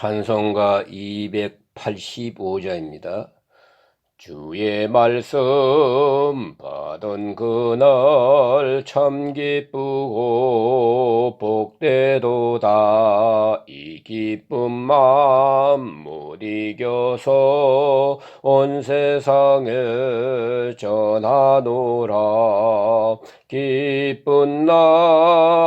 찬송가 285자입니다. 주의 말씀 받은 그날 참 기쁘고 복되도다. 이 기쁜 마음 못 이겨서 온 세상에 전하노라. 기쁜 날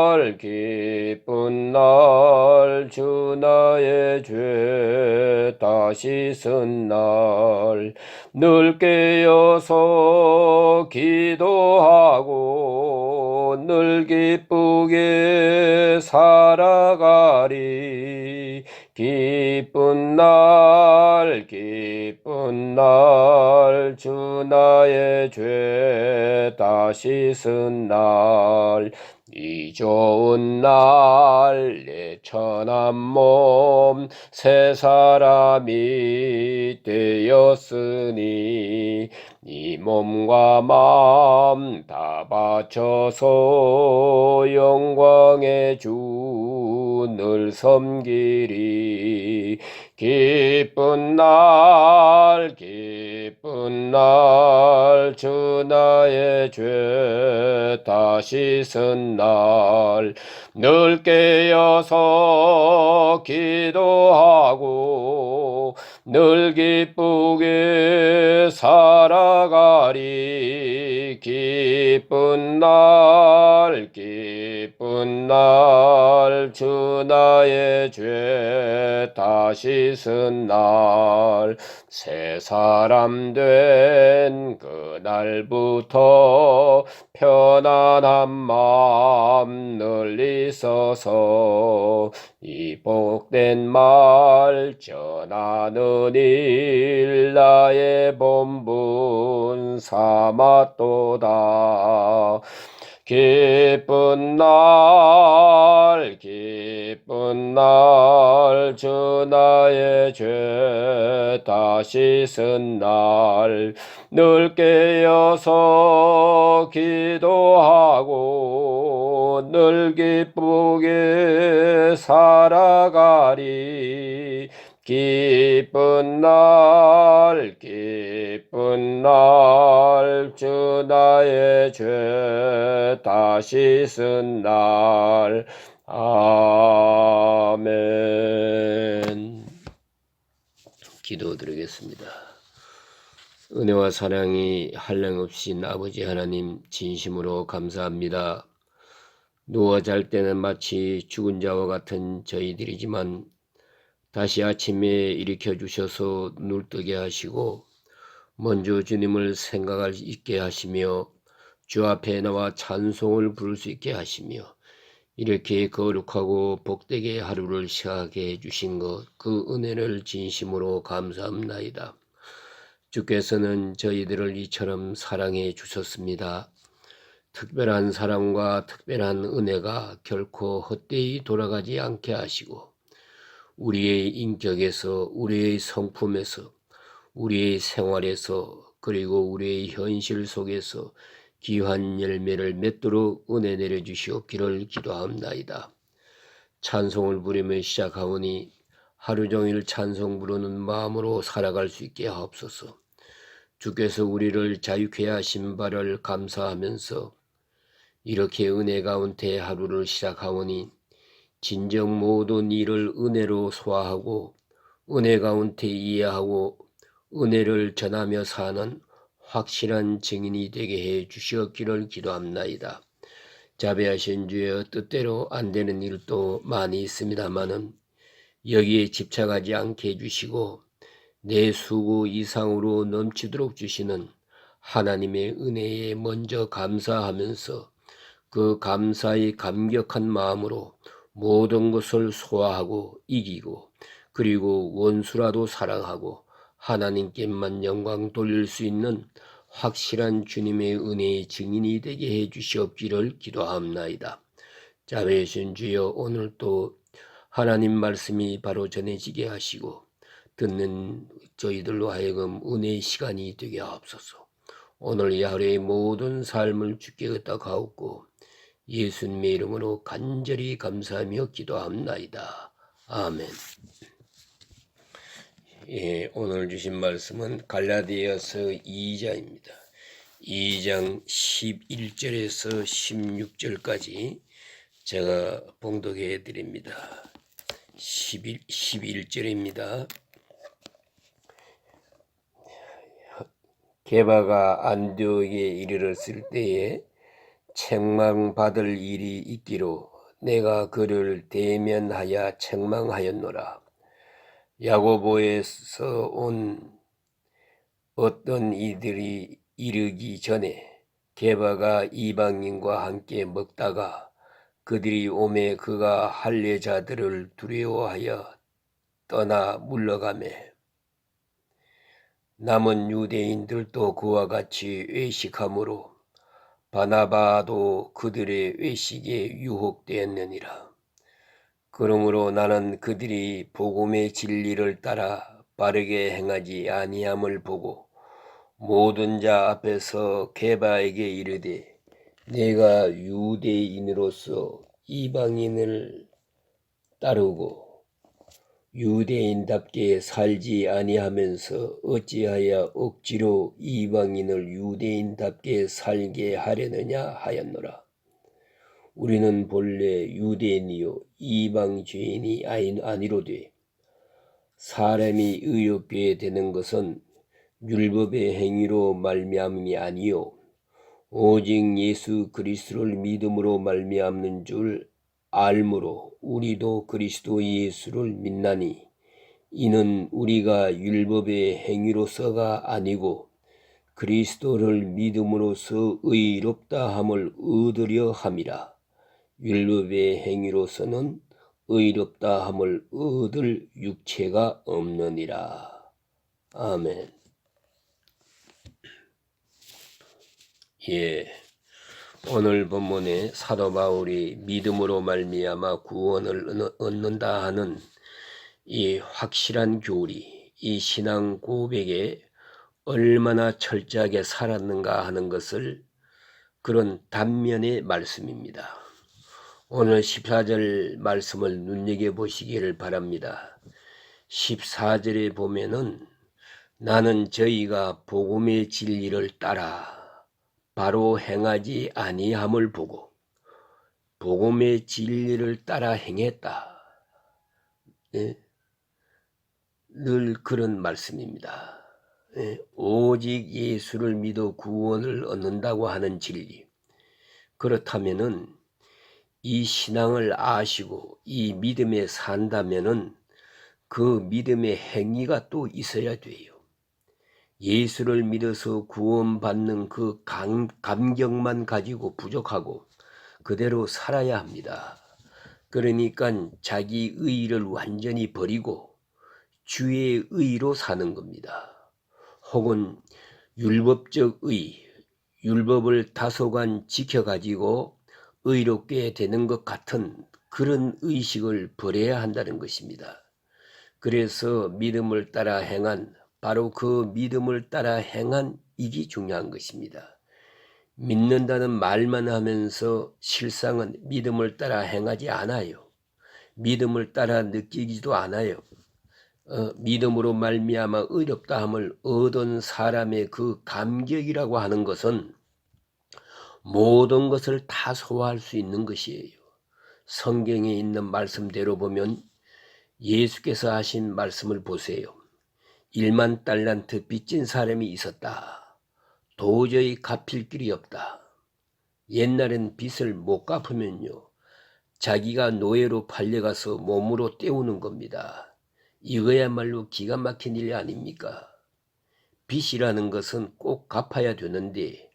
주 나의 죄 다시 쓴 날 늘 깨어서 기도하고 늘 기쁘게 살아가리. 기쁜 날 주 나의 죄 다시 쓴 날 이 좋은 날 내 천한 몸 새 사람이 되었으니 이 몸과 마음 다 바쳐서 영광의 주 늘 섬기리. 기쁜 날 주 나의 죄 다시 쓴 날 늘 깨어서 기도하고 늘 기쁘게 살아가리. 기쁜 날 주 나의 죄 다시 쓴 날 새 사람 된 그날부터 편안한 마음 늘 있어서 이 복된 말 전하는 일 나의 본분 삼았도다. 기쁜 날 주 나의 죄 다시 쓴 날 늘 깨어서 기도하고 늘 기쁘게 살아가리. 기쁜 날 주 나의 죄 다시 쓴 날. 아멘. 기도드리겠습니다. 은혜와 사랑이 한량없인 아버지 하나님, 진심으로 감사합니다. 누워 잘 때는 마치 죽은 자와 같은 저희들이지만 다시 아침에 일으켜 주셔서 눈뜨게 하시고 먼저 주님을 생각할 수 있게 하시며 주 앞에 나와 찬송을 부를 수 있게 하시며 이렇게 거룩하고 복되게 하루를 시작하게 해주신 것, 그 은혜를 진심으로 감사합나이다. 주께서는 저희들을 이처럼 사랑해 주셨습니다. 특별한 사랑과 특별한 은혜가 결코 헛되이 돌아가지 않게 하시고 우리의 인격에서, 우리의 성품에서, 우리의 생활에서, 그리고 우리의 현실 속에서 귀한 열매를 맺도록 은혜 내려주시옵기를 기도합나이다. 찬송을 부르며 시작하오니 하루 종일 찬송 부르는 마음으로 살아갈 수 있게 하옵소서. 주께서 우리를 자유케 하신 바를 감사하면서 이렇게 은혜 가운데 하루를 시작하오니 진정 모든 일을 은혜로 소화하고 은혜 가운데 이해하고 은혜를 전하며 사는 확실한 증인이 되게 해 주시옵기를 기도합나이다. 자비하신 주여, 뜻대로 안 되는 일도 많이 있습니다마는 여기에 집착하지 않게 해주시고 내 수고 이상으로 넘치도록 주시는 하나님의 은혜에 먼저 감사하면서 그 감사의 감격한 마음으로 모든 것을 소화하고 이기고 그리고 원수라도 사랑하고 하나님께만 영광 돌릴 수 있는 확실한 주님의 은혜의 증인이 되게 해 주시옵기를 기도합나이다. 자비하신 주여, 오늘 또 하나님 말씀이 바로 전해지게 하시고 듣는 저희들로 하여금 은혜의 시간이 되게 하옵소서. 오늘 이 하루의 모든 삶을 주께 의탁하옵고 예수님의 이름으로 간절히 감사하며 기도합나이다. 아멘. 오늘 주신 말씀은 갈라디아서 2장입니다. 2장 11절에서 16절까지 제가 봉독해 드립니다. 11절입니다. 게바가 안디옥에 이르렀을 때에 책망받을 일이 있기로 내가 그를 대면하여 책망하였노라. 야고보에서 온 어떤 이들이 이르기 전에 게바가 이방인과 함께 먹다가 그들이 오매 그가 할례자들을 두려워하여 떠나 물러가매 남은 유대인들도 그와 같이 외식하므로 바나바도 그들의 외식에 유혹되었느니라. 그러므로 나는 그들이 복음의 진리를 따라 바르게 행하지 아니함을 보고 모든 자 앞에서 게바에게 이르되 내가 유대인으로서 이방인을 따르고 유대인답게 살지 아니하면서 어찌하여 억지로 이방인을 유대인답게 살게 하려느냐 하였노라. 우리는 본래 유대인이요 이방 죄인이 아니로되 사람이 의롭게 되는 것은 율법의 행위로 말미암음이 아니요 오직 예수 그리스도를 믿음으로 말미암는 줄 알므로 우리도 그리스도 예수를 믿나니 이는 우리가 율법의 행위로서가 아니고 그리스도를 믿음으로써 의롭다 함을 얻으려 함이라. 율법의 행위로서는 의롭다 함을 얻을 육체가 없느니라. 아멘. 오늘 본문에 사도 바울이 믿음으로 말미암아 구원을 얻는다 하는 이 확실한 교리, 이 신앙 고백에 얼마나 철저하게 살았는가 하는 것을 그런 단면의 말씀입니다. 오늘 14절 말씀을 눈여겨보시기를 바랍니다. 14절에 보면은 나는 저희가 복음의 진리를 따라 바로 행하지 아니함을 보고 복음의 진리를 따라 행했다. 늘 그런 말씀입니다. 오직 예수를 믿어 구원을 얻는다고 하는 진리. 그렇다면은 이 신앙을 아시고 이 믿음에 산다면은 그 믿음의 행위가 또 있어야 돼요. 예수를 믿어서 구원받는 그 감격만 가지고 부족하고 그대로 살아야 합니다. 그러니까 자기 의의를 완전히 버리고 주의 의의로 사는 겁니다. 혹은 율법적 의, 율법을 다소간 지켜가지고 의롭게 되는 것 같은 그런 의식을 버려야 한다는 것입니다. 그래서 믿음을 따라 행한 바로 그 믿음을 따라 행한 이게 중요한 것입니다. 믿는다는 말만 하면서 실상은 믿음을 따라 행하지 않아요. 믿음을 따라 느끼지도 않아요. 믿음으로 말미암아 의롭다함을 얻은 사람의 그 감격이라고 하는 것은 모든 것을 다 소화할 수 있는 것이에요. 성경에 있는 말씀대로 보면 예수께서 하신 말씀을 보세요. 1만 달란트 빚진 사람이 있었다. 도저히 갚을 길이 없다. 옛날엔 빚을 못 갚으면요 자기가 노예로 팔려가서 몸으로 때우는 겁니다. 이거야말로 기가 막힌 일 아닙니까? 빚이라는 것은 꼭 갚아야 되는데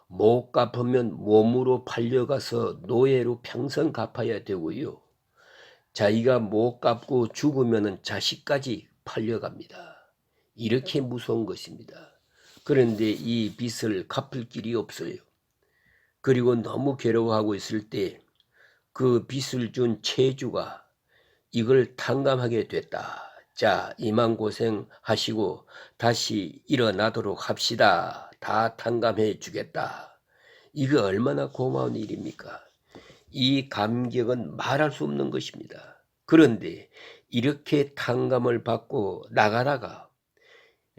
못 갚으면 몸으로 팔려가서 노예로 평생 갚아야 되고요. 자기가 못 갚고 죽으면 자식까지 팔려갑니다. 이렇게 무서운 것입니다. 그런데 이 빚을 갚을 길이 없어요. 그리고 너무 괴로워하고 있을 때 그 빚을 준 채주가 이걸 탕감하게 됐다. 자, 이만 고생하시고 다시 일어나도록 합시다. 다 탕감해 주겠다. 이거 얼마나 고마운 일입니까? 이 감격은 말할 수 없는 것입니다. 그런데 이렇게 탕감을 받고 나가다가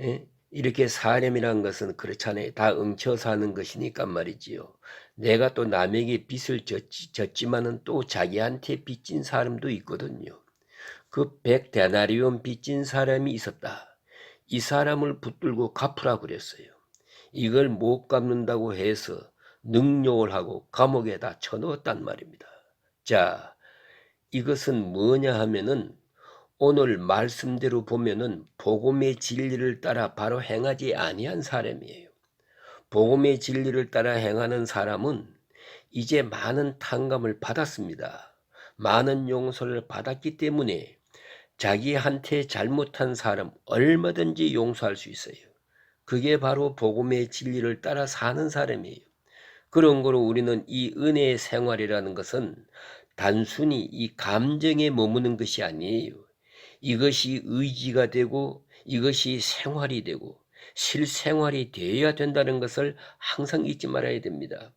예? 이렇게 사람이란 것은 그렇잖아요. 다 엉쳐 사는 것이니까 말이지요. 내가 또 남에게 빚을 졌지만은 또 자기한테 빚진 사람도 있거든요. 그 100데나리온 빚진 사람이 있었다. 이 사람을 붙들고 갚으라 그랬어요. 이걸 못 갚는다고 해서 능욕을 하고 감옥에다 쳐넣었단 말입니다. 자, 이것은 뭐냐 하면은 오늘 말씀대로 보면은 복음의 진리를 따라 바로 행하지 아니한 사람이에요. 복음의 진리를 따라 행하는 사람은 이제 많은 탕감을 받았습니다. 많은 용서를 받았기 때문에 자기한테 잘못한 사람 얼마든지 용서할 수 있어요. 그게 바로 복음의 진리를 따라 사는 사람이에요. 그런 거로 우리는 이 은혜의 생활이라는 것은 단순히 이 감정에 머무는 것이 아니에요. 이것이 의지가 되고 이것이 생활이 되고 실생활이 되어야 된다는 것을 항상 잊지 말아야 됩니다.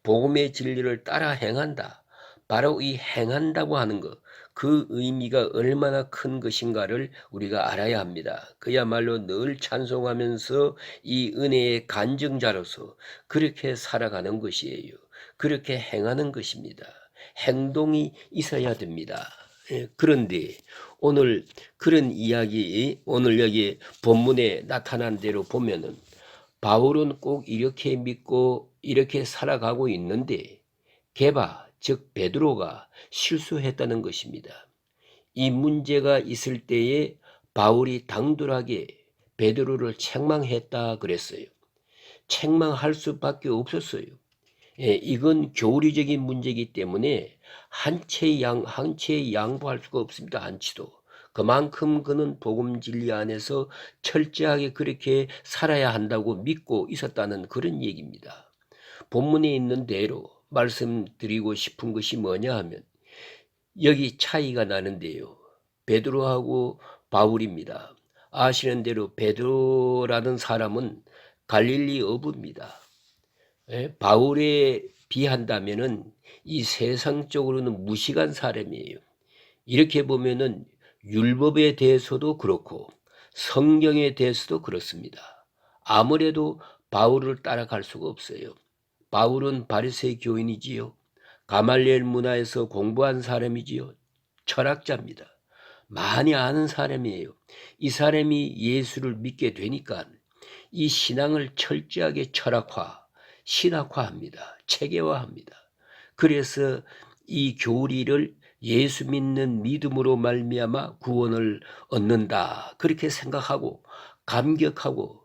복음의 진리를 따라 행한다. 바로 이 행한다고 하는 것, 그 의미가 얼마나 큰 것인가를 우리가 알아야 합니다. 그야말로 늘 찬송하면서 이 은혜의 간증자로서 그렇게 살아가는 것이에요. 그렇게 행하는 것입니다. 행동이 있어야 됩니다. 그런데 오늘 그런 이야기, 오늘 여기 본문에 나타난 대로 보면은 바울은 꼭 이렇게 믿고 이렇게 살아가고 있는데 게바, 즉 베드로가 실수했다는 것입니다. 이 문제가 있을 때에 바울이 당돌하게 베드로를 책망했다 그랬어요. 책망할 수밖에 없었어요. 이건 교리적인 문제이기 때문에 한치의 양보할 수가 없습니다. 한치도. 그만큼 그는 복음 진리 안에서 철저하게 그렇게 살아야 한다고 믿고 있었다는 그런 얘기입니다. 본문에 있는 대로 말씀드리고 싶은 것이 뭐냐 하면 여기 차이가 나는데요. 베드로하고 바울입니다. 아시는 대로 베드로라는 사람은 갈릴리 어부입니다. 바울에 비한다면은 이 세상적으로는 무식한 사람이에요. 이렇게 보면은 율법에 대해서도 그렇고 성경에 대해서도 그렇습니다. 아무래도 바울을 따라갈 수가 없어요. 바울은 바리새인 교인이지요. 가말리엘 문화에서 공부한 사람이지요. 철학자입니다. 많이 아는 사람이에요. 이 사람이 예수를 믿게 되니까 이 신앙을 철저하게 철학화, 신학화합니다. 체계화합니다. 그래서 이 교리를 예수 믿는 믿음으로 말미암아 구원을 얻는다. 그렇게 생각하고 감격하고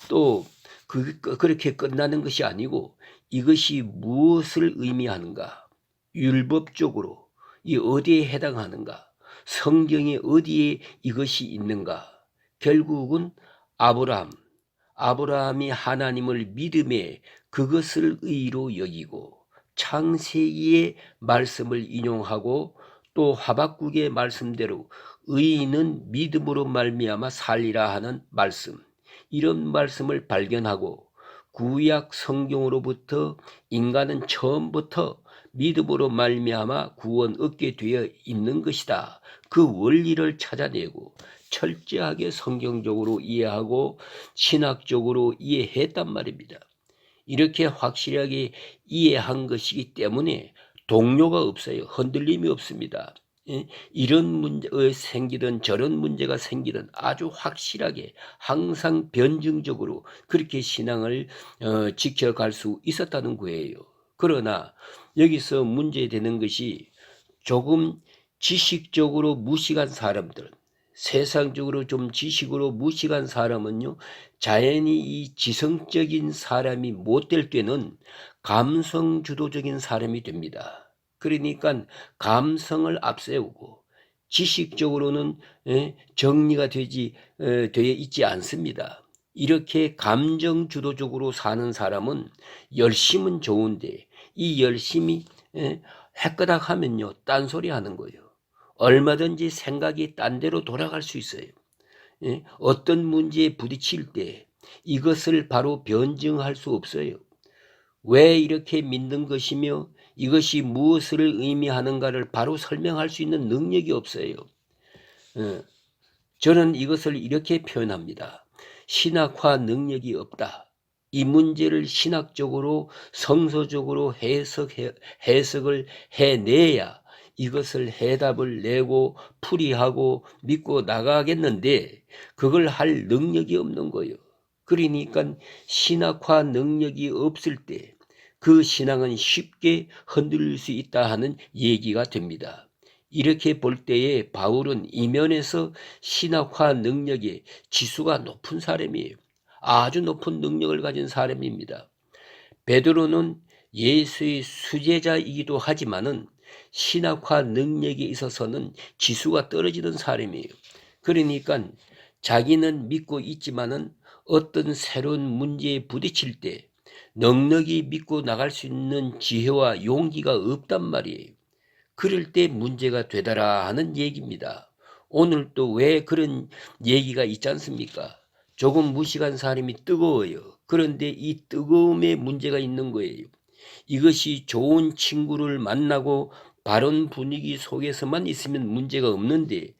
또 그렇게 끝나는 것이 아니고 이것이 무엇을 의미하는가? 율법적으로 이 어디에 해당하는가? 성경에 어디에 이것이 있는가? 결국은 아브라함이 하나님을 믿음에 그것을 의로 여기고 창세기의 말씀을 인용하고 또 하박국의 말씀대로 의인은 믿음으로 말미암아 살리라 하는 말씀, 이런 말씀을 발견하고 구약 성경으로부터 인간은 처음부터 믿음으로 말미암아 구원 얻게 되어 있는 것이다. 그 원리를 찾아내고 철저하게 성경적으로 이해하고 신학적으로 이해했단 말입니다. 이렇게 확실하게 이해한 것이기 때문에 동요가 없어요. 흔들림이 없습니다. 이런 문제가 생기든 저런 문제가 생기든 아주 확실하게 항상 변증적으로 그렇게 신앙을 지켜갈 수 있었다는 거예요. 그러나 여기서 문제되는 것이 조금 지식적으로 무식한 사람들, 세상적으로 좀 지식으로 무식한 사람은요, 자연히 이 지성적인 사람이 못 될 때는 감성 주도적인 사람이 됩니다. 그러니까 감성을 앞세우고 지식적으로는 정리가 되어 있지 않습니다. 이렇게 감정 주도적으로 사는 사람은 열심은 좋은데 이 열심이 해끄닥하면요 딴소리 하는 거예요. 얼마든지 생각이 딴 데로 돌아갈 수 있어요. 어떤 문제에 부딪힐 때 이것을 바로 변증할 수 없어요. 왜 이렇게 믿는 것이며 이것이 무엇을 의미하는가를 바로 설명할 수 있는 능력이 없어요. 어, 저는 이것을 이렇게 표현합니다. 신학화 능력이 없다. 이 문제를 신학적으로 성서적으로 해석을 해내야 이것을 해답을 내고 풀이하고 믿고 나가겠는데 그걸 할 능력이 없는 거예요. 그러니까 신학화 능력이 없을 때 그 신앙은 쉽게 흔들릴 수 있다 하는 얘기가 됩니다. 이렇게 볼 때에 바울은 이면에서 신학화 능력의 지수가 높은 사람이에요. 아주 높은 능력을 가진 사람입니다. 베드로는 예수의 수제자이기도 하지만은 신학화 능력에 있어서는 지수가 떨어지는 사람이에요. 그러니까 자기는 믿고 있지만은 어떤 새로운 문제에 부딪힐 때 넉넉히 믿고 나갈 수 있는 지혜와 용기가 없단 말이에요. 그럴 때 문제가 되더라 하는 얘기입니다. 오늘 또 왜 그런 얘기가 있지 않습니까? 조금 무식한 사람이 뜨거워요. 그런데 이 뜨거움에 문제가 있는 거예요. 이것이 좋은 친구를 만나고 바른 분위기 속에서만 있으면 문제가 없는데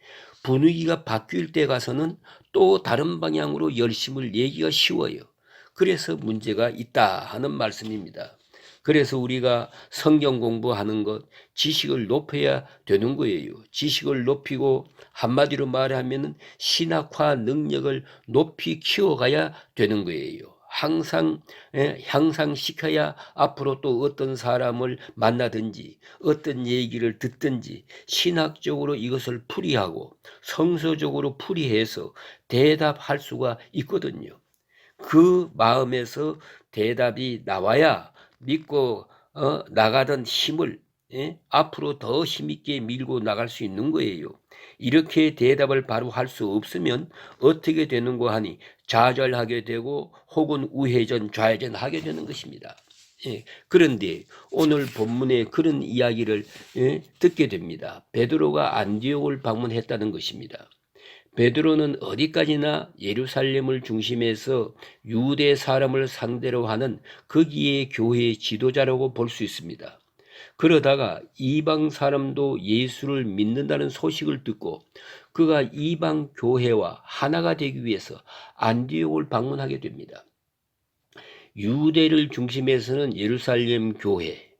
분위기가 바뀔 때 가서는 또 다른 방향으로 열심을 내기가 쉬워요. 그래서 문제가 있다 하는 말씀입니다. 그래서 우리가 성경 공부하는 것, 지식을 높여야 되는 거예요. 지식을 높이고 한마디로 말하면 신학화 능력을 높이 키워가야 되는 거예요. 항상 향상시켜야 앞으로 또 어떤 사람을 만나든지 어떤 얘기를 듣든지 신학적으로 이것을 풀이하고 성서적으로 풀이해서 대답할 수가 있거든요. 그 마음에서 대답이 나와야 믿고 나가던 힘을 앞으로 더 힘있게 밀고 나갈 수 있는 거예요. 이렇게 대답을 바로 할 수 없으면 어떻게 되는고 하니 좌절하게 되고 혹은 우회전 좌회전 하게 되는 것입니다. 그런데 오늘 본문에 그런 이야기를 듣게 됩니다. 베드로가 안디옥을 방문했다는 것입니다. 베드로는 어디까지나 예루살렘을 중심해서 유대 사람을 상대로 하는 거기에 교회의 지도자라고 볼 수 있습니다. 그러다가 이방 사람도 예수를 믿는다는 소식을 듣고 그가 이방 교회와 하나가 되기 위해서 안디옥을 방문하게 됩니다. 유대를 중심해서는 예루살렘 교회,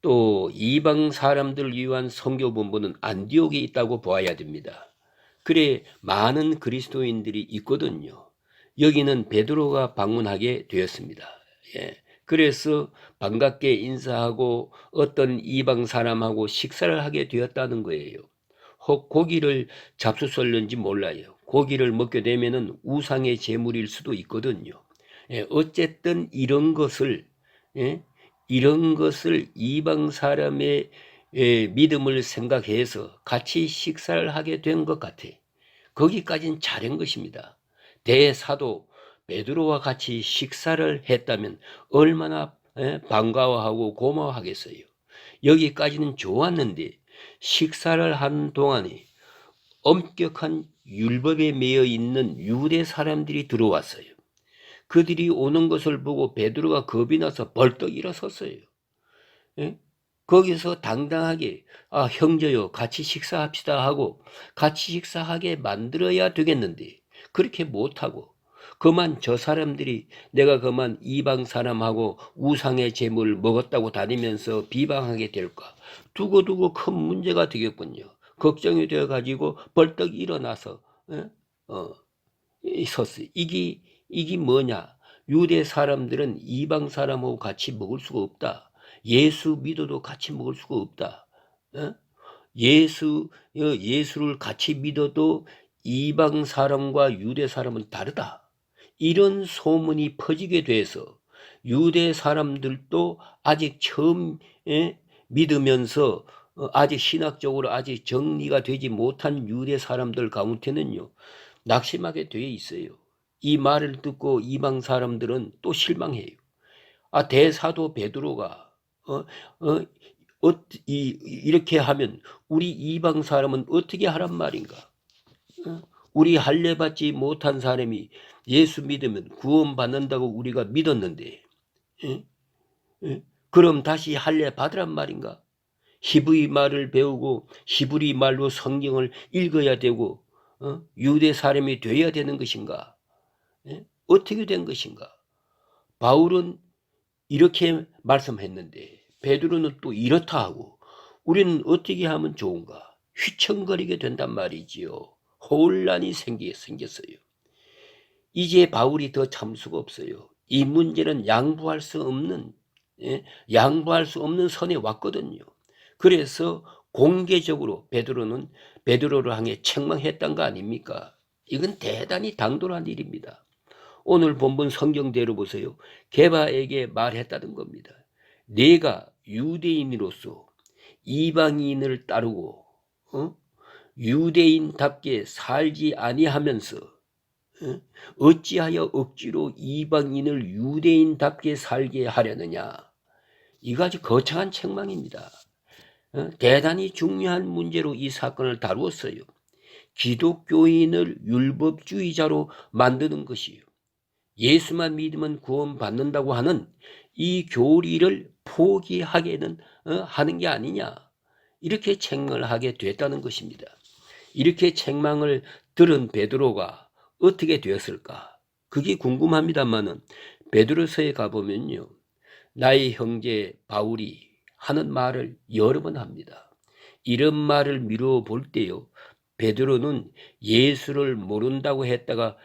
또 이방 사람들을 위한 선교 본부는 안디옥에 있다고 보아야 됩니다. 그래 많은 그리스도인들이 있거든요. 여기는 베드로가 방문하게 되었습니다. 그래서 반갑게 인사하고 어떤 이방 사람하고 식사를 하게 되었다는 거예요. 혹 고기를 잡수설는지 몰라요. 고기를 먹게 되면은 우상의 제물일 수도 있거든요. 어쨌든 이런 것을 이방 사람의 믿음을 생각해서 같이 식사를 하게 된 것 같아. 거기까지는 잘한 것입니다. 대사도 베드로와 같이 식사를 했다면 얼마나 반가워하고 고마워하겠어요. 여기까지는 좋았는데 식사를 하는 동안에 엄격한 율법에 매여 있는 유대 사람들이 들어왔어요. 그들이 오는 것을 보고 베드로가 겁이 나서 벌떡 일어섰어요. 거기서 당당하게 형제요 같이 식사합시다 하고 같이 식사하게 만들어야 되겠는데 그렇게 못하고 그만 저 사람들이 내가 그만 이방 사람하고 우상의 제물을 먹었다고 다니면서 비방하게 될까 두고두고 큰 문제가 되겠군요. 걱정이 되어 가지고 벌떡 일어나서 섰어요. 이게 뭐냐? 유대 사람들은 이방 사람하고 같이 먹을 수가 없다. 예수 믿어도 같이 먹을 수가 없다. 예수를 같이 믿어도 이방 사람과 유대 사람은 다르다. 이런 소문이 퍼지게 돼서 유대 사람들도 아직 처음 믿으면서 아직 신학적으로 아직 정리가 되지 못한 유대 사람들 가운데는요. 낙심하게 돼 있어요. 이 말을 듣고 이방 사람들은 또 실망해요. 대사도 베드로가 이렇게 하면 우리 이방 사람은 어떻게 하란 말인가? 우리 할례 받지 못한 사람이 예수 믿으면 구원 받는다고 우리가 믿었는데, 그럼 다시 할례 받으란 말인가? 히브리 말을 배우고 히브리 말로 성경을 읽어야 되고 유대 사람이 되어야 되는 것인가? 예? 어떻게 된 것인가? 바울은 이렇게 말씀했는데 베드로는 또 이렇다 하고 우리는 어떻게 하면 좋은가? 휘청거리게 된단 말이지요. 혼란이 생겼어요. 이제 바울이 더 참 수가 없어요. 이 문제는 양보할 수 없는 양보할 수 없는 선에 왔거든요. 그래서 공개적으로 베드로를 향해 책망했던 거 아닙니까? 이건 대단히 당돌한 일입니다. 오늘 본문 성경대로 보세요. 게바에게 말했다는 겁니다. 내가 유대인으로서 이방인을 따르고 유대인답게 살지 아니하면서 어찌하여 억지로 이방인을 유대인답게 살게 하려느냐. 이거 아주 거창한 책망입니다. 대단히 중요한 문제로 이 사건을 다루었어요. 기독교인을 율법주의자로 만드는 것이요. 예수만 믿으면 구원받는다고 하는 이 교리를 포기하게는 하는 게 아니냐. 이렇게 책망을 하게 됐다는 것입니다. 이렇게 책망을 들은 베드로가 어떻게 되었을까? 그게 궁금합니다만은 베드로서에 가보면요. 나의 형제 바울이 하는 말을 여러 번 합니다. 이런 말을 미루어 볼 때요. 베드로는 예수를 모른다고 했다가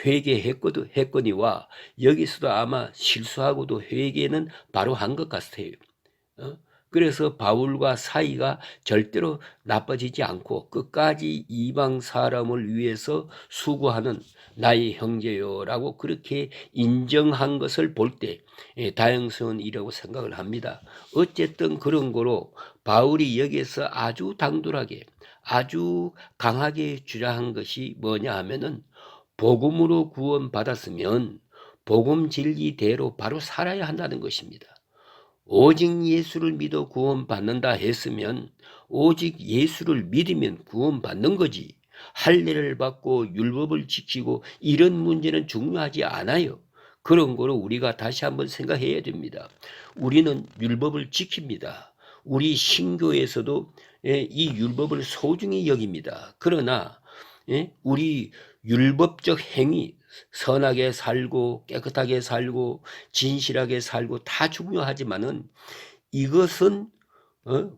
회개했거니와 여기서도 아마 실수하고도 회개는 바로 한 것 같아요. 그래서 바울과 사이가 절대로 나빠지지 않고 끝까지 이방 사람을 위해서 수고하는 나의 형제요라고 그렇게 인정한 것을 볼 때 다행스러운 일이라고 생각을 합니다. 어쨌든 그런 거로 바울이 여기에서 아주 당돌하게 아주 강하게 주장한 것이 뭐냐 하면은 복음으로 구원받았으면 복음 진리대로 바로 살아야 한다는 것입니다. 오직 예수를 믿어 구원받는다 했으면 오직 예수를 믿으면 구원받는 거지. 할례를 받고 율법을 지키고 이런 문제는 중요하지 않아요. 그런 거로 우리가 다시 한번 생각해야 됩니다. 우리는 율법을 지킵니다. 우리 신교에서도 이 율법을 소중히 여깁니다. 그러나 우리 율법적 행위, 선하게 살고 깨끗하게 살고 진실하게 살고 다 중요하지만은 이것은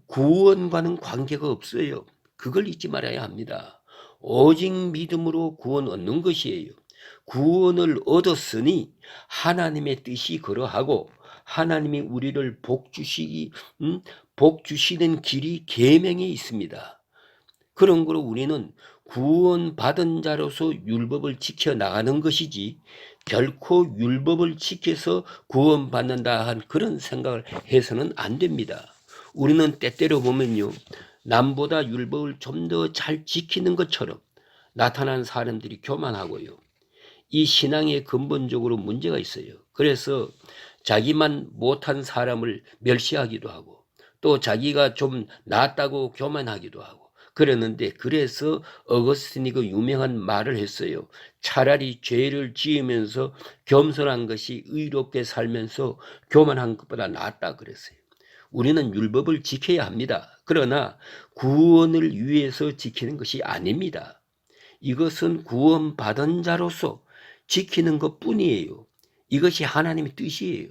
구원과는 관계가 없어요. 그걸 잊지 말아야 합니다. 오직 믿음으로 구원 얻는 것이에요. 구원을 얻었으니 하나님의 뜻이 그러하고 하나님이 우리를 복 주시는 길이 계명에 있습니다. 그런 거로 우리는 구원받은 자로서 율법을 지켜나가는 것이지 결코 율법을 지켜서 구원받는다 한 그런 생각을 해서는 안 됩니다. 우리는 때때로 보면요. 남보다 율법을 좀 더 잘 지키는 것처럼 나타난 사람들이 교만하고요. 이 신앙에 근본적으로 문제가 있어요. 그래서 자기만 못한 사람을 멸시하기도 하고 또 자기가 좀 낫다고 교만하기도 하고 그러는데 그래서 어거스틴이 그 유명한 말을 했어요. 차라리 죄를 지으면서 겸손한 것이 의롭게 살면서 교만한 것보다 낫다 그랬어요. 우리는 율법을 지켜야 합니다. 그러나 구원을 위해서 지키는 것이 아닙니다. 이것은 구원받은 자로서 지키는 것뿐이에요. 이것이 하나님의 뜻이에요.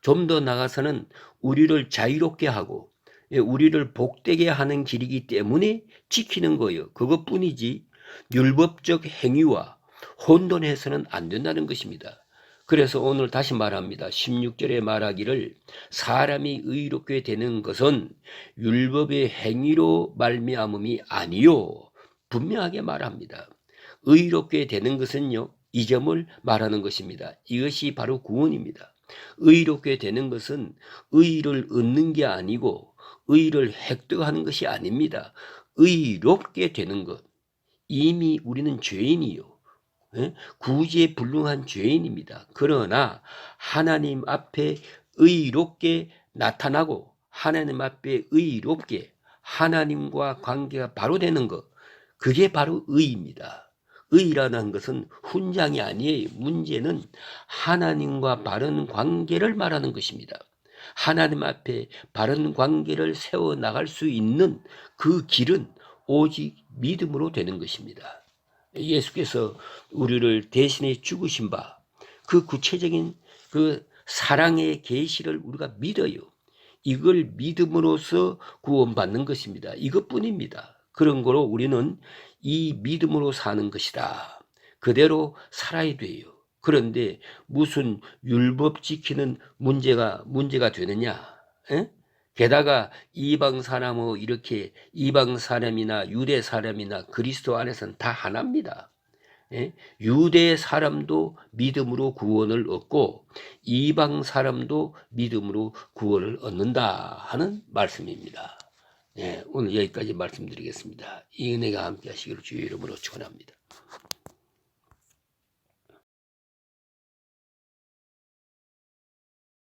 좀 더 나가서는 우리를 자유롭게 하고 우리를 복되게 하는 길이기 때문에 지키는 거예요. 그것뿐이지 율법적 행위와 혼돈해서는 안 된다는 것입니다. 그래서 오늘 다시 말합니다. 16절에 말하기를 사람이 의롭게 되는 것은 율법의 행위로 말미암음이 아니요. 분명하게 말합니다. 의롭게 되는 것은요. 이 점을 말하는 것입니다. 이것이 바로 구원입니다. 의롭게 되는 것은 의를 얻는 게 아니고 의를 획득하는 것이 아닙니다. 의롭게 되는 것. 이미 우리는 죄인이요. 구제에 불능한 죄인입니다. 그러나 하나님 앞에 의롭게 나타나고 하나님 앞에 의롭게 하나님과 관계가 바로 되는 것. 그게 바로 의입니다. 의라는 것은 훈장이 아니에요. 문제는 하나님과 바른 관계를 말하는 것입니다. 하나님 앞에 바른 관계를 세워나갈 수 있는 그 길은 오직 믿음으로 되는 것입니다. 예수께서 우리를 대신해 죽으신 바, 그 구체적인 그 사랑의 계시를 우리가 믿어요. 이걸 믿음으로써 구원받는 것입니다. 이것뿐입니다. 그런 거로 우리는 이 믿음으로 사는 것이다. 그대로 살아야 돼요. 그런데 무슨 율법 지키는 문제가 되느냐? 에? 게다가 이방 사람은 이렇게 이방 사람이나 유대 사람이나 그리스도 안에서는 다 하나입니다. 예? 유대 사람도 믿음으로 구원을 얻고 이방 사람도 믿음으로 구원을 얻는다 하는 말씀입니다. 예, 오늘 여기까지 말씀드리겠습니다. 이 은혜가 함께 하시기를 주의 이름으로 축원합니다.